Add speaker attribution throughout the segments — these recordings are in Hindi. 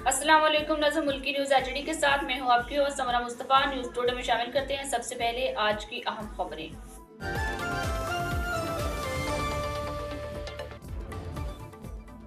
Speaker 1: अस्सलाम वालेकुम। नज़र मुल्की न्यूज़ एचडी के साथ मैं हूं आपकी होस्ट समरा मुस्तफ़ा। न्यूज़ टुडे में शामिल करते हैं सबसे पहले आज की अहम खबरें।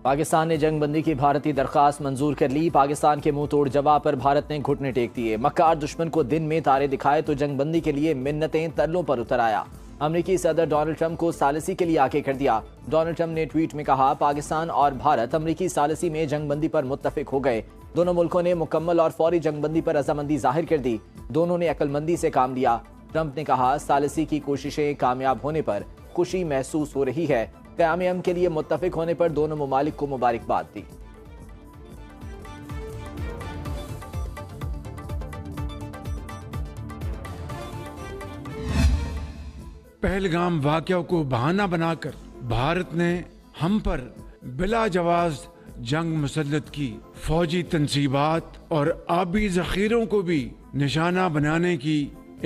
Speaker 2: पाकिस्तान ने जंगबंदी की भारतीय दरख्वास्त मंजूर कर ली। पाकिस्तान के मुंह तोड़ जवाब पर भारत ने घुटने टेक दिए। मक्कार दुश्मन को दिन में तारे दिखाए तो जंगबंदी के लिए मिन्नतें तरलों पर उतर आया। अमरीकी सदर डोनाल्ड ट्रंप को सालिसी के लिए आगे कर दिया। डोनाल्ड ट्रंप ने ट्वीट में कहा, पाकिस्तान और भारत अमरीकी सालिसी में जंगबंदी पर मुत्तफिक हो गए। दोनों मुल्कों ने मुकम्मल और फौरी जंगबंदी पर रजामंदी जाहिर कर दी। दोनों ने अक्लमंदी से काम लिया। ट्रंप ने कहा, सालिसी की कोशिशें कामयाब होने पर खुशी महसूस हो रही है। क़याम अमन के लिए मुत्तफिक होने पर दोनों ममालिक को मुबारकबाद दी।
Speaker 3: पहलगाम वाक़या को बहाना बनाकर भारत ने हम पर बिला जवाज जंग मुसल्लत की। फौजी तंसीबात और आबी जखीरों को भी निशाना बनाने की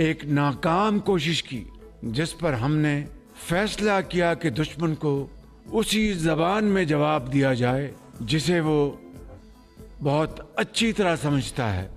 Speaker 3: एक नाकाम कोशिश की, जिस पर हमने फैसला किया कि दुश्मन को उसी जबान में जवाब दिया जाए जिसे वो बहुत अच्छी तरह समझता है।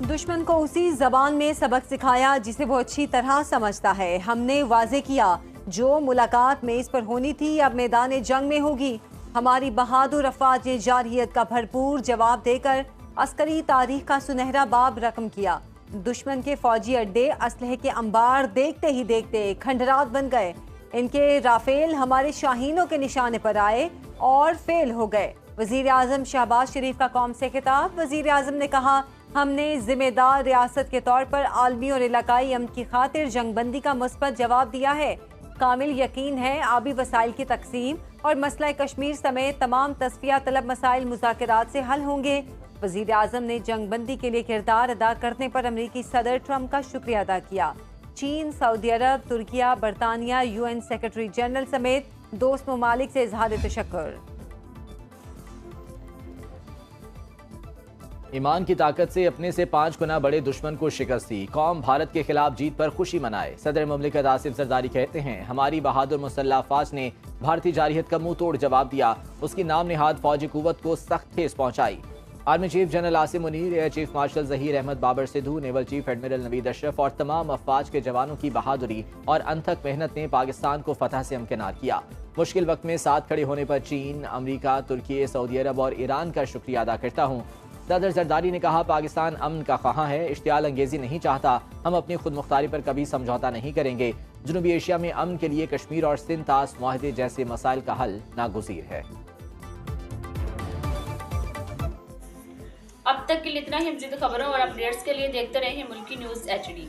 Speaker 4: दुश्मन को उसी जबान में सबक सिखाया जिसे वो अच्छी तरह समझता है। हमने वाजे किया जो मुलाकात मेज पर होनी थी अब मैदान जंग में होगी। हमारी बहादुर अफवाज ने जारहियत का भरपूर जवाब देकर अस्करी तारीख का सुनहरा बाब रकम किया। दुश्मन के फौजी अड्डे असलहे के अंबार देखते ही देखते खंडरात बन गए। इनके राफेल हमारे शाहीनों के निशाने पर आए और फेल हो गए। वजीर आजम शहबाज शरीफ का कौम से खिताब। वजीर आजम ने कहा, हमने जिम्मेदार रियासत के तौर पर आलमी और इलाकाई अमन की खातिर जंगबंदी का मुस्बत जवाब दिया है। कामिल यकीन है आबी वसाइल की तकसीम और मसला कश्मीर समेत तमाम तस्फिया तलब मसाइल मुज़ाकरात से हल होंगे। वजीर आजम ने जंगबंदी के लिए किरदार अदा करने पर अमरीकी सदर ट्रंप का शुक्रिया अदा किया। चीन, सऊदी अरब, तुर्किया, बरतानिया, UN सेक्रेटरी जनरल समेत दोस्त ममालिक से इजहार तशक्कुर।
Speaker 2: ईमान की ताकत से अपने से 5 गुना बड़े दुश्मन को शिकस्त दी। कौम भारत के खिलाफ जीत पर खुशी मनाए। सदर मुमलिकत आसिफ जरदारी कहते हैं, हमारी बहादुर मुसल्लह अफवाज ने भारतीय जारहियत का मुंह तोड़ जवाब दिया। उसकी नाम निहाद फौजी कुव्वत को सख्त ठेस पहुंचाई। Army chief general Asim Munir, air chief marshal Zaheer Ahmed Babar Sidhu, naval chief admiral Naveed Ashraf और तमाम अफवाज के जवानों की बहादुरी और अनथक मेहनत ने पाकिस्तान को फतह से हमकिनार किया। मुश्किल वक्त में साथ खड़े होने पर चीन, अमरीका, तुर्की, सऊदी अरब और ईरान का शुक्रिया अदा करता हूँ। सदर जरदारी ने कहा, पाकिस्तान अमन का ख्वाह है, इश्तियाल अंगेजी नहीं चाहता। हम अपनी खुद मुख्तारी पर कभी समझौता नहीं करेंगे। जनूबी एशिया में अमन के लिए कश्मीर और सिंध तास मुआहदे जैसे मसाइल का हल नागुज़ीर है।
Speaker 1: अब तक के लिए इतना ही। मज़ीद खबरों और अपडेट्स के लिए देखते रहिए मुल्की न्यूज़ एचडी।